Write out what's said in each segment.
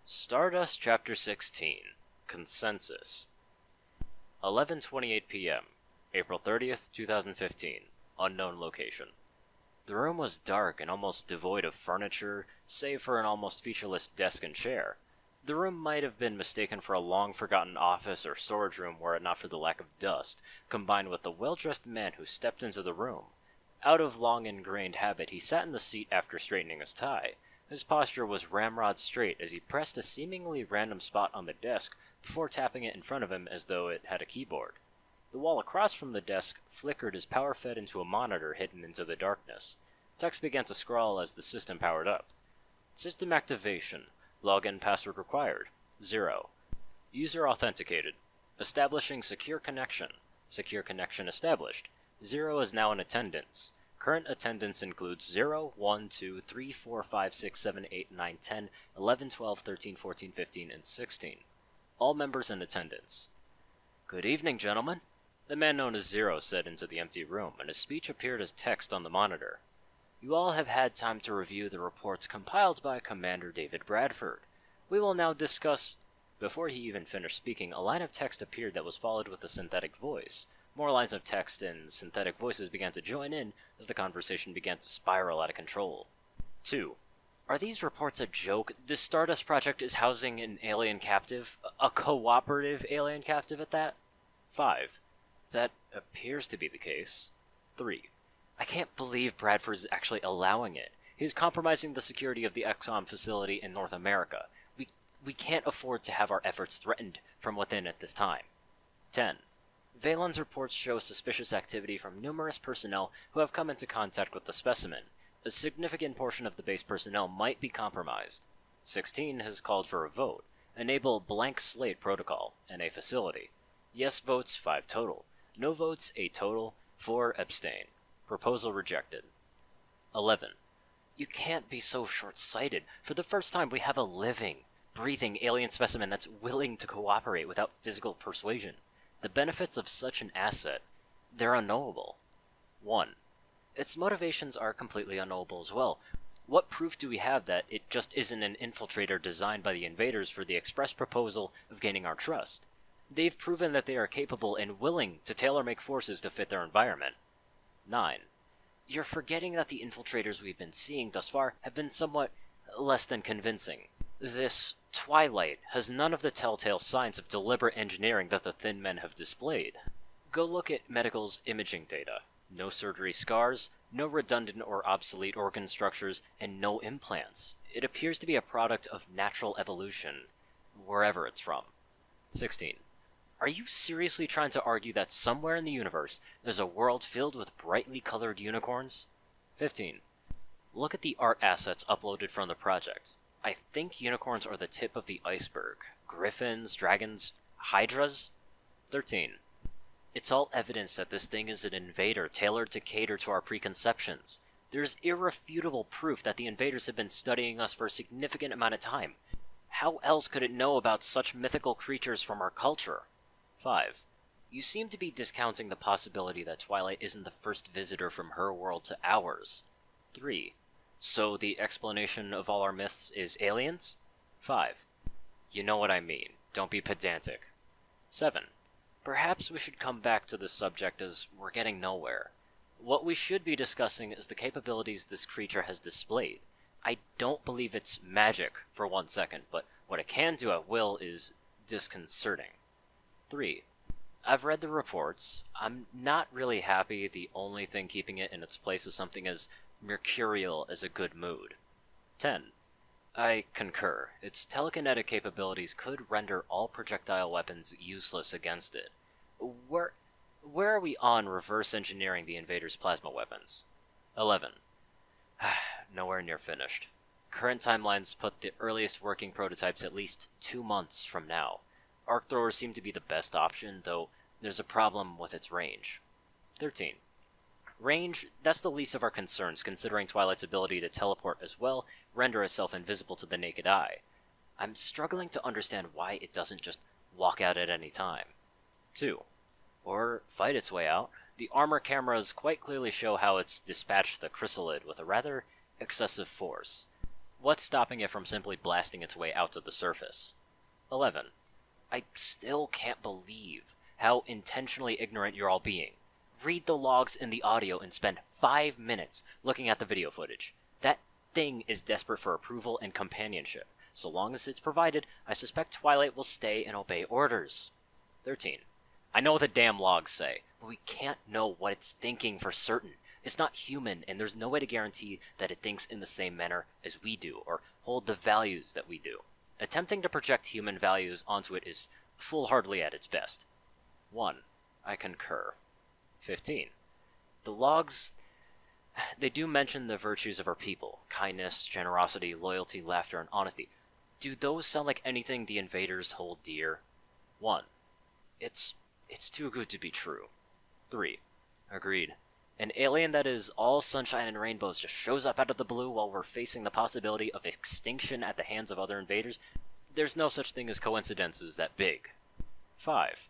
Stardust Chapter 16 Consensus 11:28 p.m. April 30th, 2015. Unknown location. The room was dark and almost devoid of furniture, save for an almost featureless desk and chair. The room might have been mistaken for a long-forgotten office or storage room were it not for the lack of dust, combined with the well-dressed man who stepped into the room. Out of long-ingrained habit, he sat in the seat after straightening his tie. His posture was ramrod straight as he pressed a seemingly random spot on the desk before tapping it in front of him as though it had a keyboard. The wall across from the desk flickered as power fed into a monitor hidden into the darkness. Text began to scroll as the system powered up. System activation. Login password required. 0. User authenticated. Establishing secure connection. Secure connection established. 0 is now in attendance. Current attendance includes 0, 1, 2, 3, 4, 5, 6, 7, 8, 9, 10, 11, 12, 13, 14, 15, and 16. All members in attendance. Good evening, gentlemen. The man known as Zero said into the empty room, and his speech appeared as text on the monitor. You all have had time to review the reports compiled by Commander David Bradford. We will now discuss... Before he even finished speaking, a line of text appeared that was followed with a synthetic voice. More lines of text and synthetic voices began to join in as the conversation began to spiral out of control. 2. Are these reports a joke? This Stardust project is housing an alien captive, a cooperative alien captive at that? 5. That appears to be the case. 3. I can't believe Bradford is actually allowing it. He's compromising the security of the XCOM facility in North America. We can't afford to have our efforts threatened from within at this time. 10. Valen's reports show suspicious activity from numerous personnel who have come into contact with the specimen. A significant portion of the base personnel might be compromised. 16 has called for a vote. Enable blank slate protocol and a facility. Yes votes 5 total. No votes 8 total. 4 abstain. Proposal rejected. 11. You can't be so short-sighted. For the first time we have a living, breathing alien specimen that's willing to cooperate without physical persuasion. The benefits of such an asset, they're unknowable. 1. Its motivations are completely unknowable as well. What proof do we have that it just isn't an infiltrator designed by the invaders for the express proposal of gaining our trust? They've proven that they are capable and willing to tailor-make forces to fit their environment. 9. You're forgetting that the infiltrators we've been seeing thus far have been somewhat less than convincing. This Twilight has none of the telltale signs of deliberate engineering that the Thin Men have displayed. Go look at Medical's imaging data. No surgery scars, no redundant or obsolete organ structures, and no implants. It appears to be a product of natural evolution, wherever it's from. 16. Are you seriously trying to argue that somewhere in the universe there's a world filled with brightly colored unicorns? 15. Look at the art assets uploaded from the project. I think unicorns are the tip of the iceberg. Griffins, dragons, hydras? 13. It's all evidence that this thing is an invader tailored to cater to our preconceptions. There's irrefutable proof that the invaders have been studying us for a significant amount of time. How else could it know about such mythical creatures from our culture? 5. You seem to be discounting the possibility that Twilight isn't the first visitor from her world to ours. 3. So the explanation of all our myths is aliens? 5. You know what I mean. Don't be pedantic. 7. Perhaps we should come back to this subject as we're getting nowhere. What we should be discussing is the capabilities this creature has displayed. I don't believe it's magic for 1 second, but what it can do at will is disconcerting. 3. I've read the reports. I'm not really happy the only thing keeping it in its place is something as mercurial as a good mood. 10. I concur. Its telekinetic capabilities could render all projectile weapons useless against it. Where are we on reverse engineering the invaders' plasma weapons? 11. Nowhere near finished. Current timelines put the earliest working prototypes at least 2 months from now. Arc throwers seem to be the best option, though there's a problem with its range. 13. Range, that's the least of our concerns, considering Twilight's ability to teleport as well, render itself invisible to the naked eye. I'm struggling to understand why it doesn't just walk out at any time. 2. Or fight its way out. The armor cameras quite clearly show how it's dispatched the chrysalid with a rather excessive force. What's stopping it from simply blasting its way out to the surface? 11. I still can't believe how intentionally ignorant you're all being. Read the logs in the audio and spend 5 minutes looking at the video footage. That thing is desperate for approval and companionship. So long as it's provided, I suspect Twilight will stay and obey orders. 13. I know what the damn logs say, but we can't know what it's thinking for certain. It's not human, and there's no way to guarantee that it thinks in the same manner as we do, or hold the values that we do. Attempting to project human values onto it is foolhardily at its best. 1. I concur. 15. The logs, they do mention the virtues of our people: kindness, generosity, loyalty, laughter, and honesty. Do those sound like anything the invaders hold dear? 1. It's too good to be true. 3. Agreed. An alien that is all sunshine and rainbows just shows up out of the blue while we're facing the possibility of extinction at the hands of other invaders? There's no such thing as coincidences that big. 5.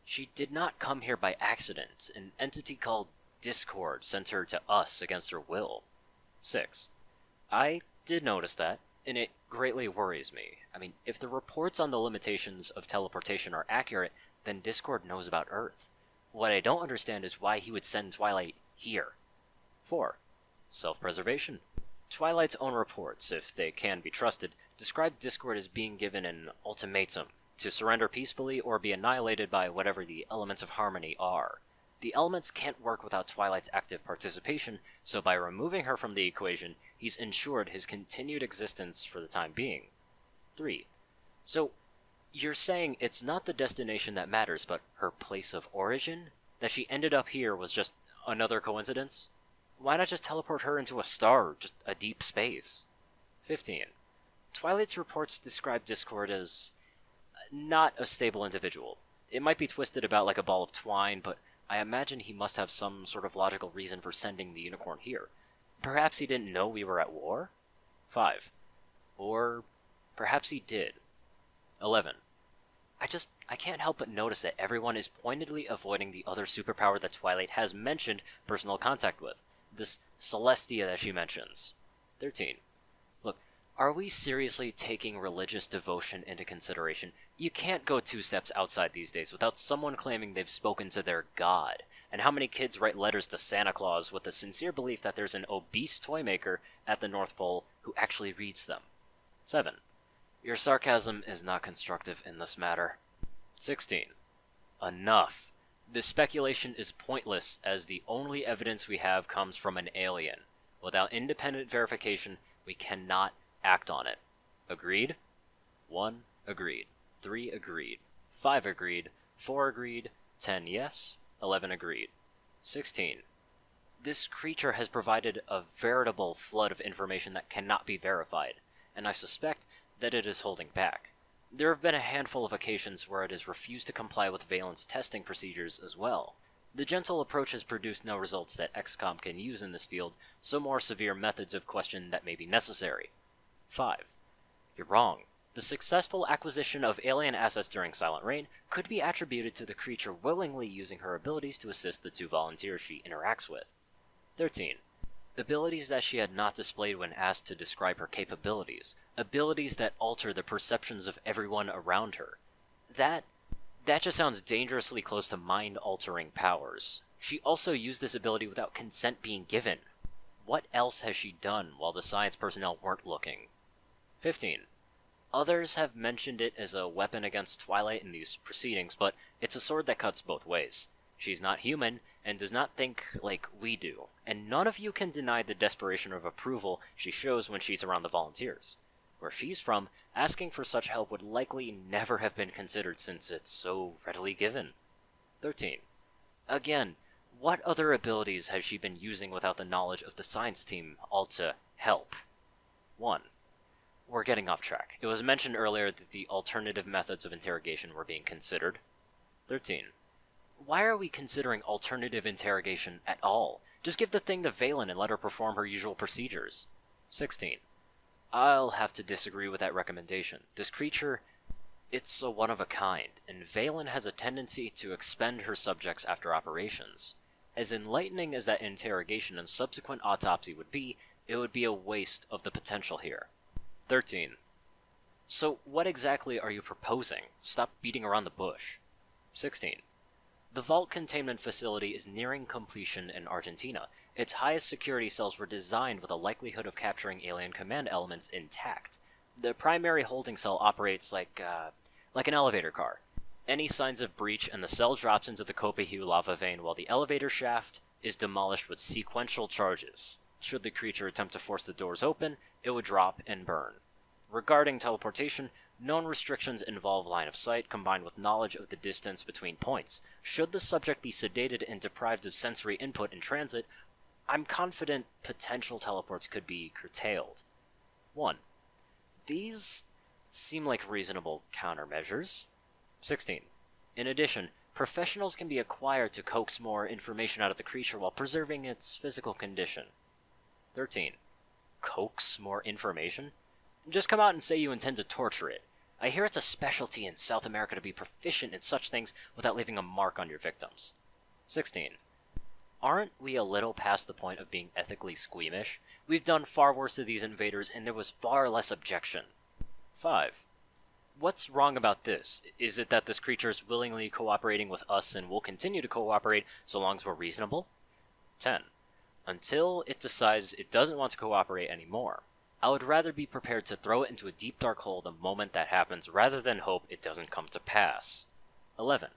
She did not come here by accident. An entity called Discord sent her to us against her will. 6. I did notice that, and it greatly worries me. I mean, if the reports on the limitations of teleportation are accurate, then Discord knows about Earth. What I don't understand is why he would send Twilight here. 4. Self-preservation. Twilight's own reports, if they can be trusted, describe Discord as being given an ultimatum to surrender peacefully or be annihilated by whatever the elements of harmony are. The elements can't work without Twilight's active participation, so by removing her from the equation, he's ensured his continued existence for the time being. 3. So, you're saying it's not the destination that matters, but her place of origin? That she ended up here was just another coincidence? Why not just teleport her into a star, or just a deep space? 15. Twilight's reports describe Discord as not a stable individual. It might be twisted about like a ball of twine, but I imagine he must have some sort of logical reason for sending the unicorn here. Perhaps he didn't know we were at war? 5. Or perhaps he did. 11. I can't help but notice that everyone is pointedly avoiding the other superpower that Twilight has mentioned personal contact with. This Celestia that she mentions. 13. Look, are we seriously taking religious devotion into consideration? You can't go 2 steps outside these days without someone claiming they've spoken to their god. And how many kids write letters to Santa Claus with the sincere belief that there's an obese toy maker at the North Pole who actually reads them? 7. Your sarcasm is not constructive in this matter. 16. Enough. This speculation is pointless, as the only evidence we have comes from an alien. Without independent verification, we cannot act on it. Agreed? 1. Agreed. 3. Agreed. 5. Agreed. 4. Agreed. 10. Yes. 11. Agreed. 16. This creature has provided a veritable flood of information that cannot be verified, and I suspect that it is holding back. There have been a handful of occasions where it has refused to comply with Valen's testing procedures as well. The gentle approach has produced no results that XCOM can use in this field, so more severe methods of question that may be necessary. 5. You're wrong. The successful acquisition of alien assets during Silent Reign could be attributed to the creature willingly using her abilities to assist the 2 volunteers she interacts with. 13. Abilities that she had not displayed when asked to describe her capabilities. Abilities that alter the perceptions of everyone around her. That just sounds dangerously close to mind-altering powers. She also used this ability without consent being given. What else has she done while the science personnel weren't looking? 15. Others have mentioned it as a weapon against Twilight in these proceedings, but it's a sword that cuts both ways. She's not human, and does not think like we do, and none of you can deny the desperation of approval she shows when she's around the volunteers. Where she's from, asking for such help would likely never have been considered since it's so readily given. 13. Again, what other abilities has she been using without the knowledge of the science team, all to help? 1. We're getting off track. It was mentioned earlier that the alternative methods of interrogation were being considered. 13. Why are we considering alternative interrogation at all? Just give the thing to Valen and let her perform her usual procedures. 16. I'll have to disagree with that recommendation. This creature, it's a one-of-a-kind, and Valen has a tendency to expend her subjects after operations. As enlightening as that interrogation and subsequent autopsy would be, it would be a waste of the potential here. 13. So what exactly are you proposing? Stop beating around the bush. 16. The vault containment facility is nearing completion in Argentina. Its highest security cells were designed with a likelihood of capturing alien command elements intact. The primary holding cell operates like an elevator car. Any signs of breach and the cell drops into the Copihu lava vein while the elevator shaft is demolished with sequential charges. Should the creature attempt to force the doors open, it would drop and burn. Regarding teleportation, known restrictions involve line of sight combined with knowledge of the distance between points. Should the subject be sedated and deprived of sensory input in transit, I'm confident potential teleports could be curtailed. 1. These seem like reasonable countermeasures. 16. In addition, professionals can be acquired to coax more information out of the creature while preserving its physical condition. 13. Coax more information? Just come out and say you intend to torture it. I hear it's a specialty in South America to be proficient in such things without leaving a mark on your victims. 16. Aren't we a little past the point of being ethically squeamish? We've done far worse to these invaders, and there was far less objection. 5. What's wrong about this? Is it that this creature is willingly cooperating with us and will continue to cooperate so long as we're reasonable? 10. Until it decides it doesn't want to cooperate anymore, I would rather be prepared to throw it into a deep dark hole the moment that happens rather than hope it doesn't come to pass. 11.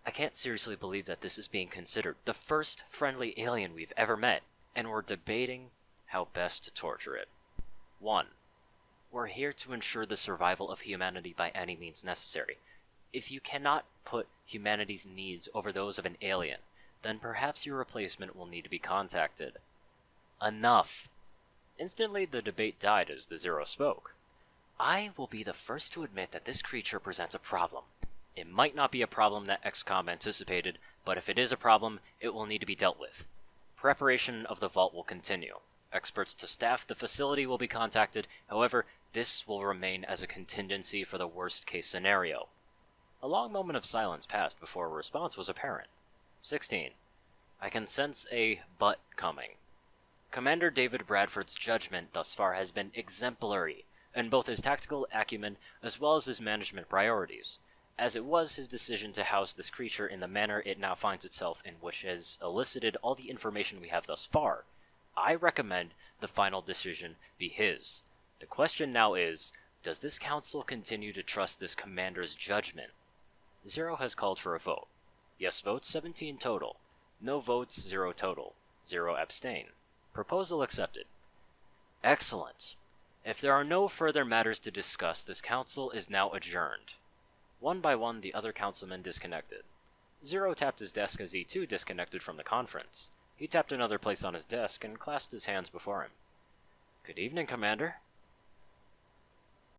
I can't seriously believe that this is being considered the first friendly alien we've ever met, and we're debating how best to torture it. 1. We're here to ensure the survival of humanity by any means necessary. If you cannot put humanity's needs over those of an alien, then perhaps your replacement will need to be contacted. Enough! Instantly, the debate died as the Zero spoke. I will be the first to admit that this creature presents a problem. It might not be a problem that XCOM anticipated, but if it is a problem, it will need to be dealt with. Preparation of the vault will continue. Experts to staff the facility will be contacted, however, this will remain as a contingency for the worst-case scenario. A long moment of silence passed before a response was apparent. 16. I can sense a but coming. Commander David Bradford's judgment thus far has been exemplary, in both his tactical acumen as well as his management priorities, as it was his decision to house this creature in the manner it now finds itself in, which has elicited all the information we have thus far. I recommend the final decision be his. The question now is, does this council continue to trust this commander's judgment? Zero has called for a vote. Yes votes 17 total. No votes 0 total. 0 abstain. Proposal accepted. Excellent. If there are no further matters to discuss, this council is now adjourned. One by one, the other councilmen disconnected. Zero tapped his desk as he too disconnected from the conference. He tapped another place on his desk and clasped his hands before him. Good evening, Commander.